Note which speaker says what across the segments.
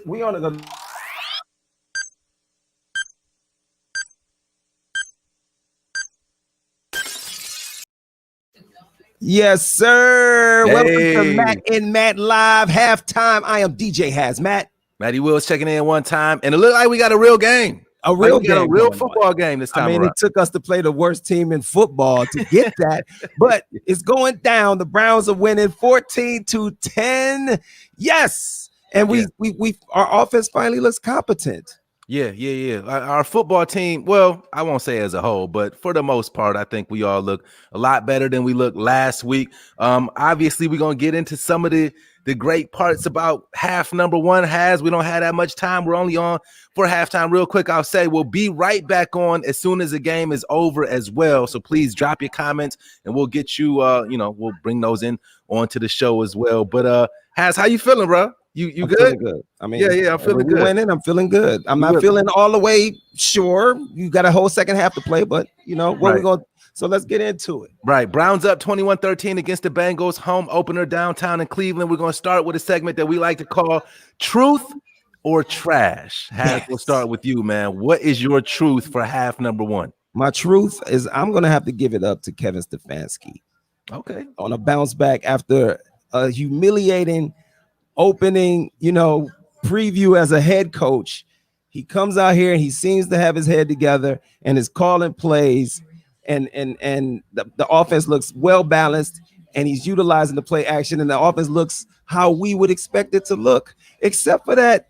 Speaker 1: We on a Yes, sir. Welcome to Matt and Matt Live Halftime. I am DJ Matt.
Speaker 2: Matty Willz checking in one time, and it looked like we got a real game.
Speaker 1: A real game.
Speaker 2: A real football game this time.
Speaker 1: I mean, it took us to play the worst team in football to get that, but it's going down. The Browns are winning 14-10. Yes. And we our offense finally looks competent.
Speaker 2: Yeah. Our football team, well, I won't say as a whole, but for the most part, I think we all look a lot better than we looked last week. Obviously, we're going to get into some of the great parts about half number one. We don't have that much time. We're only on for halftime. Real quick, I'll say we'll be right back on as soon as the game is over as well. So please drop your comments and we'll get you, we'll bring those in onto the show as well. But how you feeling, bro? You good?
Speaker 1: Good. I mean,
Speaker 2: yeah, I'm feeling good.
Speaker 1: Winning, I'm feeling good. I'm not feeling all the way sure. You got a whole second half to play, but we're going. So let's get into it.
Speaker 2: Right. Browns up 21-13 against the Bengals, home opener downtown in Cleveland. We're going to start with a segment that we like to call Truth or Trash. We'll start with you, man. What is your truth for half number one?
Speaker 1: My truth is I'm going to have to give it up to Kevin Stefanski.
Speaker 2: Okay.
Speaker 1: On a bounce back after a humiliating opening, preview as a head coach. He comes out here and he seems to have his head together and is calling plays, and the offense looks well balanced, and he's utilizing the play action, and the offense looks how we would expect it to look, except for that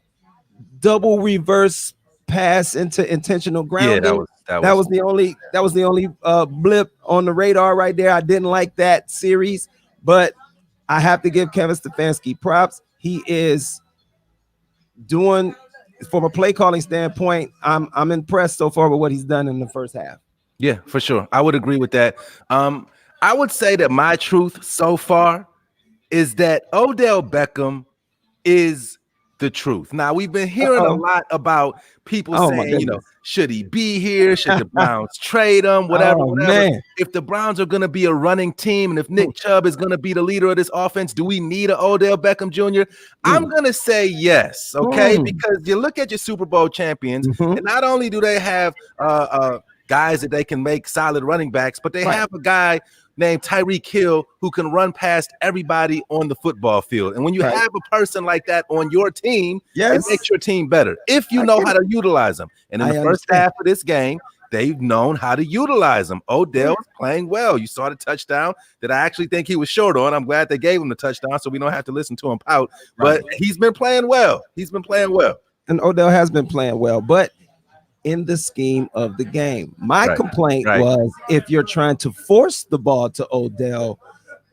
Speaker 1: double reverse pass into intentional grounding.
Speaker 2: Yeah,
Speaker 1: that was the only blip on the radar right there. I didn't like that series, but I have to give Kevin Stefanski props. He is doing, from a play calling standpoint, I'm impressed so far with what he's done in the first half.
Speaker 2: Yeah, for sure. I would agree with that. I would say that my truth so far is that Odell Beckham is the truth. Now, we've been hearing a lot about people saying, should he be here? Should the Browns trade him? Whatever.
Speaker 1: Man.
Speaker 2: If the Browns are going to be a running team, and if Nick Chubb is going to be the leader of this offense, do we need an Odell Beckham Jr.? I'm going to say yes, okay? Because you look at your Super Bowl champions, and not only do they have guys that they can make solid running backs, but they have a guy named Tyreek Hill who can run past everybody on the football field. And when you have a person like that on your team, it makes your team better if you know how to utilize them. And in the first half of this game, they've known how to utilize them. Odell is playing well. You saw the touchdown that I actually think he was short on. I'm glad they gave him the touchdown so we don't have to listen to him pout. But he's been playing well.
Speaker 1: And Odell has been playing well, but in the scheme of the game. My complaint was if you're trying to force the ball to Odell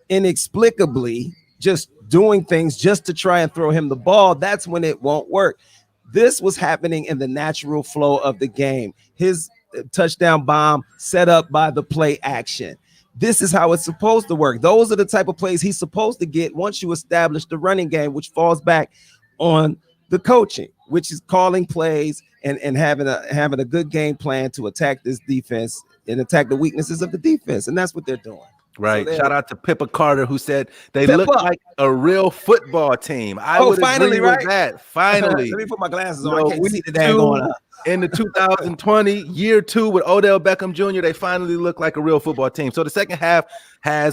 Speaker 1: inexplicably, just doing things just to try and throw him the ball, that's when it won't work. This was happening in the natural flow of the game. His touchdown bomb set up by the play action. This is how it's supposed to work. Those are the type of plays he's supposed to get once you establish the running game, which falls back on the coaching, which is calling plays and having a good game plan to attack this defense and attack the weaknesses of the defense. And that's what they're doing.
Speaker 2: Right. So shout out to Pippa Carter, who said they look like a real football team. I would
Speaker 1: finally,
Speaker 2: agree with that. Finally.
Speaker 1: Let me put my glasses on. I can't see the dang going up.
Speaker 2: In the 2020 year two with Odell Beckham Jr., they finally look like a real football team. So the second half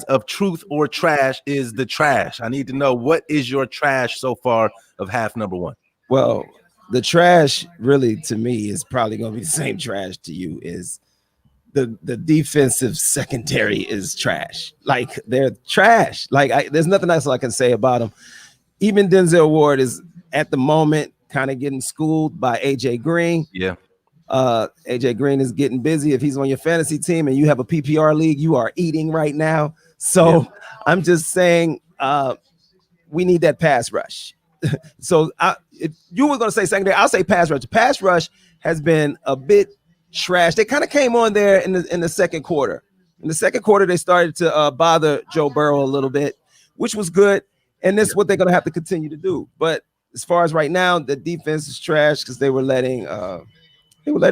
Speaker 2: of truth or trash is the trash. I need to know, what is your trash so far of half number one?
Speaker 1: Well, the trash really to me is probably going to be the same trash to you. Is the defensive secondary is trash. Like, they're trash. Like, there's nothing else I can say about them. Even Denzel Ward is at the moment kind of getting schooled by AJ Green.
Speaker 2: Yeah.
Speaker 1: AJ Green is getting busy. If he's on your fantasy team and you have a PPR league, you are eating right now. So I'm just saying we need that pass rush. So if you were going to say secondary, I'll say pass rush. The pass rush has been a bit trash. They kind of came on there in the second quarter. In the second quarter, they started to bother Joe Burrow a little bit, which was good. And that's what they're going to have to continue to do. But as far as right now, the defense is trash because they were letting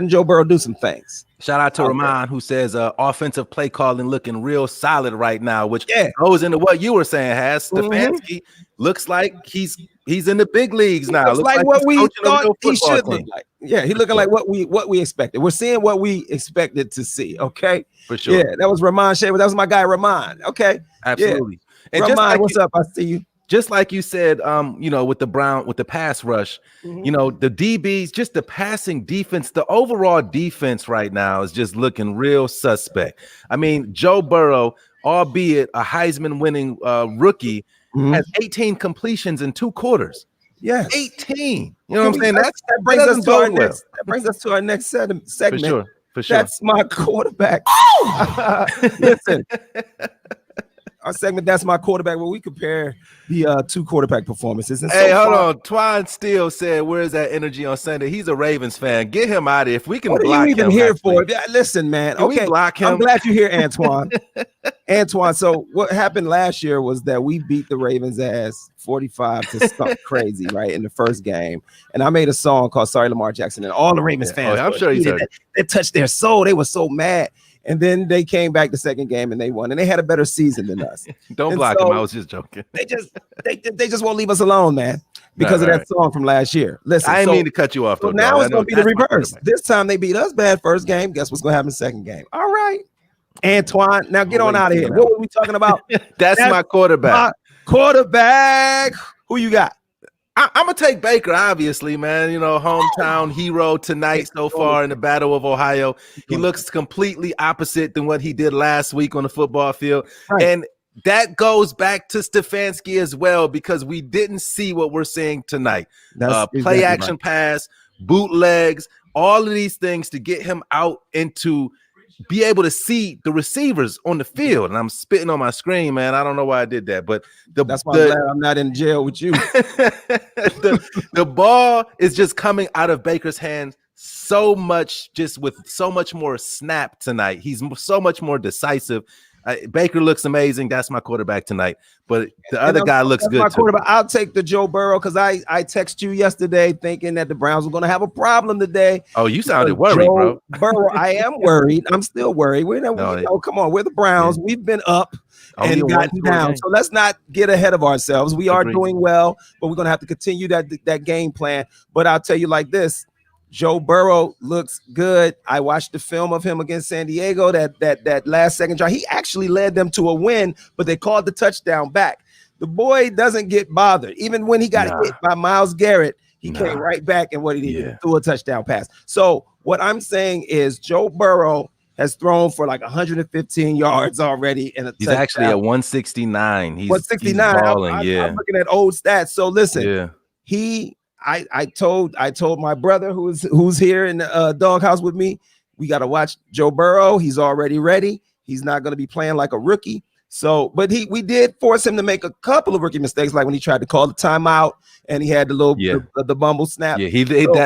Speaker 1: Joe Burrow do some things.
Speaker 2: Shout out to Rahman, who says offensive play calling looking real solid right now, which goes into what you were saying. Stefanski looks like he's He's in the big leagues now.
Speaker 1: Looks like what we thought he should look like. Yeah, he's looking like what we expected. We're seeing what we expected to see. Okay,
Speaker 2: for sure.
Speaker 1: Yeah, that was Ramon Shaver. That was my guy Ramon. Okay,
Speaker 2: absolutely.
Speaker 1: Yeah. And Ramon, what's up? I see you.
Speaker 2: Just like you said, with the pass rush, the DBs, just the passing defense, the overall defense right now is just looking real suspect. I mean, Joe Burrow, albeit a Heisman winning rookie, has 18 completions in 2 quarters.
Speaker 1: Yeah,
Speaker 2: 18. You know what I'm saying?
Speaker 1: That brings us to our next. That brings us to our next segment.
Speaker 2: For sure.
Speaker 1: That's my quarterback. Listen. Our segment, that's my quarterback, where we compare the 2 quarterback performances. And
Speaker 2: hey, hold on. Twine Steele said, where's that energy on Sunday? He's a Ravens fan. Get him out of here. If we can block him. What are you even here for?
Speaker 1: Listen, man.
Speaker 2: Can we block him?
Speaker 1: I'm glad you're here, Antoine. Antoine, so what happened last year was that we beat the Ravens ass 45 to something crazy, right, in the first game. And I made a song called Sorry Lamar Jackson, and all the Ravens fans,
Speaker 2: I'm sure
Speaker 1: they touched their soul. They were so mad. And then they came back the second game and they won, and they had a better season than us.
Speaker 2: Don't block him. I was just joking.
Speaker 1: They just won't leave us alone, man, because of that song from last year. Listen,
Speaker 2: I didn't mean to cut you off.
Speaker 1: So now it's going to be the reverse. This time they beat us bad first game. Guess what's going to happen second game? All right, Antoine. Now get on out of here. What were we talking about?
Speaker 2: That's my quarterback.
Speaker 1: Who you got?
Speaker 2: I'm gonna take Baker, obviously, man. Hometown hero tonight so far in the Battle of Ohio. He looks completely opposite than what he did last week on the football field. Right. And that goes back to Stefanski as well, because we didn't see what we're seeing tonight. Play action pass, bootlegs, all of these things to get him out into be able to see the receivers on the field. And I'm spitting on my screen, man. I don't know why I did that, but that's why I'm glad I'm not in jail with you. the ball is just coming out of Baker's hands so much, just with so much more snap tonight. He's so much more decisive. Baker looks amazing. That's my quarterback tonight. But the other guy looks good too.
Speaker 1: I'll take the Joe Burrow, because I texted you yesterday thinking that the Browns were going to have a problem today.
Speaker 2: Oh, you sounded worried, bro.
Speaker 1: Burrow, I am worried. I'm still worried. Come on, we're the Browns. Yeah. We've been up and gotten down. So let's not get ahead of ourselves. We are doing well, but we're going to have to continue that game plan. But I'll tell you like this. Joe Burrow looks good. I watched the film of him against San Diego, that last second drive. He actually led them to a win, but they called the touchdown back. The boy doesn't get bothered. Even when he got hit by Myles Garrett, he came right back, and what he did, threw a touchdown pass. So what I'm saying is Joe Burrow has thrown for like 115 yards already.
Speaker 2: He's actually at 169. He's
Speaker 1: 169. I'm looking at old stats. So listen, I told my brother who's here in the doghouse with me, we got to watch Joe Burrow. He's already ready. He's not going to be playing like a rookie. So, but we did force him to make a couple of rookie mistakes, like when he tried to call the timeout and he had the little the bumble snap.
Speaker 2: Yeah,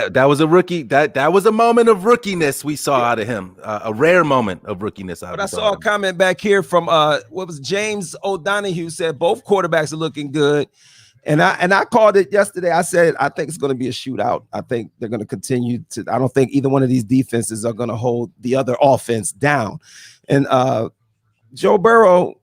Speaker 2: that was a rookie. That was a moment of rookiness we saw out of him. A rare moment of rookiness out of him. But I saw
Speaker 1: a comment back here from James O'Donoghue said both quarterbacks are looking good. And I called it yesterday. I said, I think it's going to be a shootout. I think they're going to continue to. I don't think either one of these defenses are going to hold the other offense down. And Joe Burrow,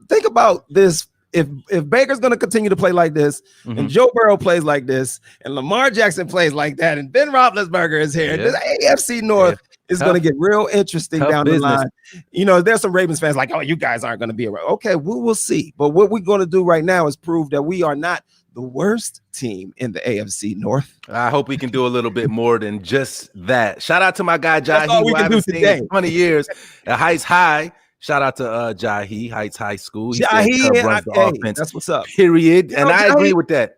Speaker 1: think about this. If Baker's going to continue to play like this, and Joe Burrow plays like this, and Lamar Jackson plays like that, and Ben Roethlisberger is here, the AFC North is going to get real interesting down the line. There's some Ravens fans like, oh, you guys aren't going to be around. Okay, we'll see. But what we're going to do right now is prove that we are not the worst team in the AFC North.
Speaker 2: I hope we can do a little bit more than just that. Shout out to my guy, Jahi, who I haven't seen in 20 years at Heights High. Shout out to Jahi, Heights High School.
Speaker 1: Jahi
Speaker 2: runs the offense.
Speaker 1: That's what's up.
Speaker 2: Period. And I agree with that.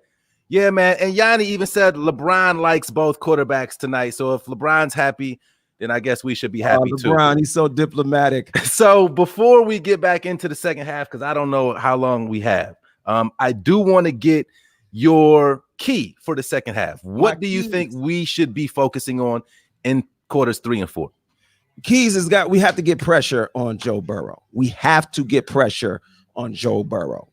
Speaker 2: Yeah, man. And Yanni even said LeBron likes both quarterbacks tonight. So if LeBron's happy, then I guess we should be happy too.
Speaker 1: LeBron, he's so diplomatic.
Speaker 2: So before we get back into the second half, because I don't know how long we have, I do want to get your key for the second half. What do you think we should be focusing on in quarters 3 and 4?
Speaker 1: Keys we have to get pressure on Joe Burrow. We have to get pressure on Joe Burrow.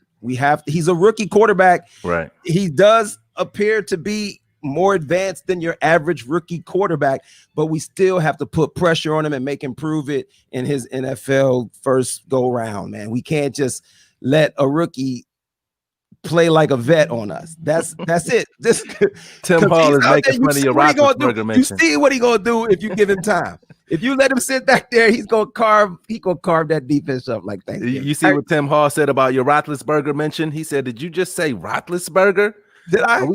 Speaker 1: He's a rookie quarterback.
Speaker 2: Right.
Speaker 1: He does appear to be more advanced than your average rookie quarterback, but we still have to put pressure on him and make him prove it in his NFL first go round, man. We can't just let a rookie play like a vet on us. That's it. Just
Speaker 2: Tim Hall is making fun of your Roethlisberger mention.
Speaker 1: You see what he gonna do if you give him time. If you let him sit back there, he's gonna carve that defense up like that.
Speaker 2: You see what Tim Hall said about your Roethlisberger mention? He said, "Did you just say Roethlisberger?"
Speaker 1: Did I?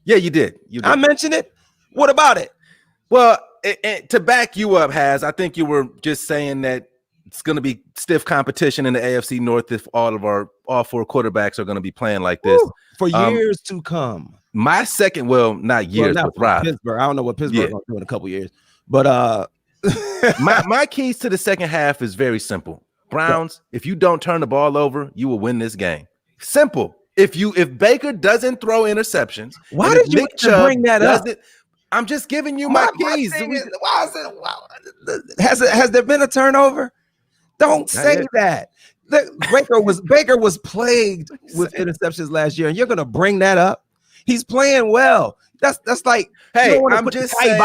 Speaker 2: Yeah, you did.
Speaker 1: I mentioned it. What about it?
Speaker 2: Well, to back you up, I think you were just saying that it's going to be stiff competition in the AFC North if all 4 quarterbacks are going to be playing like this
Speaker 1: for years to come.
Speaker 2: My second, not years, but
Speaker 1: Pittsburgh. I don't know what Pittsburgh is going to do in a couple years, but
Speaker 2: my keys to the second half is very simple. Browns, if you don't turn the ball over, you will win this game. Simple. If Baker doesn't throw interceptions,
Speaker 1: why did you bring that up?
Speaker 2: I'm just giving you my keys.
Speaker 1: Has there been a turnover? Don't say that. Baker was plagued with interceptions last year, and you're going to bring that up? He's playing well. That's like,
Speaker 2: hey, I'm just saying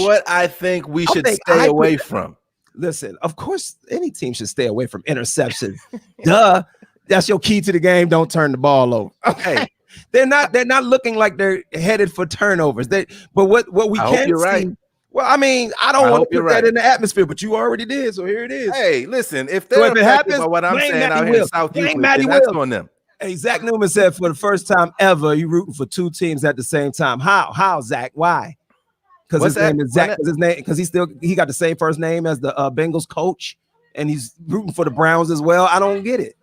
Speaker 2: what I think we should stay away from.
Speaker 1: Listen, of course, any team should stay away from interceptions. Duh. That's your key to the game. Don't turn the ball over. Okay. They're not looking like they're headed for turnovers. But what we can see. Right. Well, I mean, I don't want to put that in the atmosphere, but you already did, so here it is.
Speaker 2: Hey, listen, if it happens, by what I'm saying out here in South Houston, that's on them.
Speaker 1: Hey, Zach Newman said for the first time ever, you rooting for 2 teams at the same time. How, Zach? Why? Because his name is Zach. Because he got the same first name as the Bengals coach, and he's rooting for the Browns as well. I don't get it.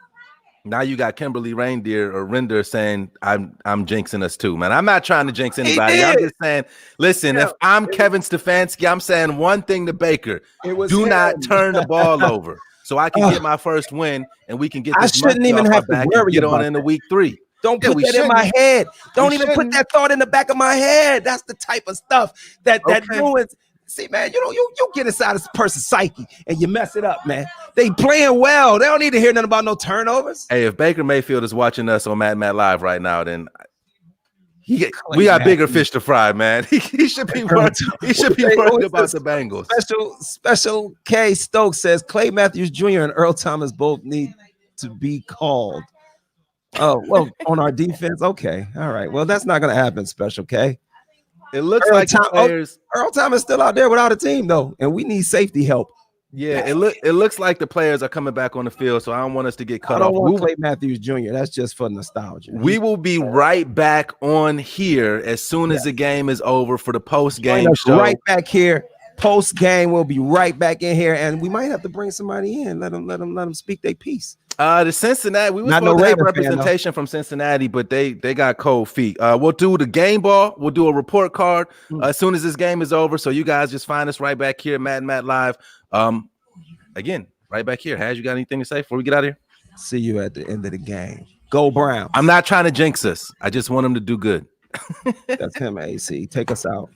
Speaker 2: Now you got Kimberly Render saying I'm jinxing us too, man. I'm not trying to jinx anybody. I'm just saying, listen, if I'm Kevin Stefanski, I'm saying one thing to Baker: do not turn the ball over, so I can get my first win, and we can get this.
Speaker 1: I shouldn't even have to worry
Speaker 2: get on into week 3.
Speaker 1: Don't put that in my head. Don't even put that thought in the back of my head. That's the type of stuff that ruins. See, man, you get inside this person's psyche and you mess it up, man. They playing well. They don't need to hear nothing about no turnovers.
Speaker 2: Hey, if Baker Mayfield is watching us on Matt Live right now, then we got bigger fish to fry, man. He should be worried. He should be worried about the Bengals.
Speaker 1: Special K Stokes says Clay Matthews Jr. and Earl Thomas both need to be called. Oh, well, on our defense. Okay. All right. Well, that's not going to happen, Special K.
Speaker 2: It looks like players.
Speaker 1: Earl Thomas is still out there without a team, though, and we need safety help.
Speaker 2: Yeah, it looks like the players are coming back on the field, so I don't want us to get cut off.
Speaker 1: I don't want Clay Matthews Jr. That's just for nostalgia.
Speaker 2: We will be right back on here as soon as the game is over for the post-game show.
Speaker 1: Right back here. Post-game, we'll be right back in here, and we might have to bring somebody in. Let them speak their piece.
Speaker 2: The Cincinnati, we were supposed to have representation from Cincinnati, but they got cold feet. We'll do the game ball. We'll do a report card as soon as this game is over. So you guys just find us right back here, Matt Live. Again, right back here. Has you got anything to say before we get out of here?
Speaker 1: See you at the end of the game. Go Browns.
Speaker 2: I'm not trying to jinx us. I just want them to do good.
Speaker 1: That's him, AC. Take us out.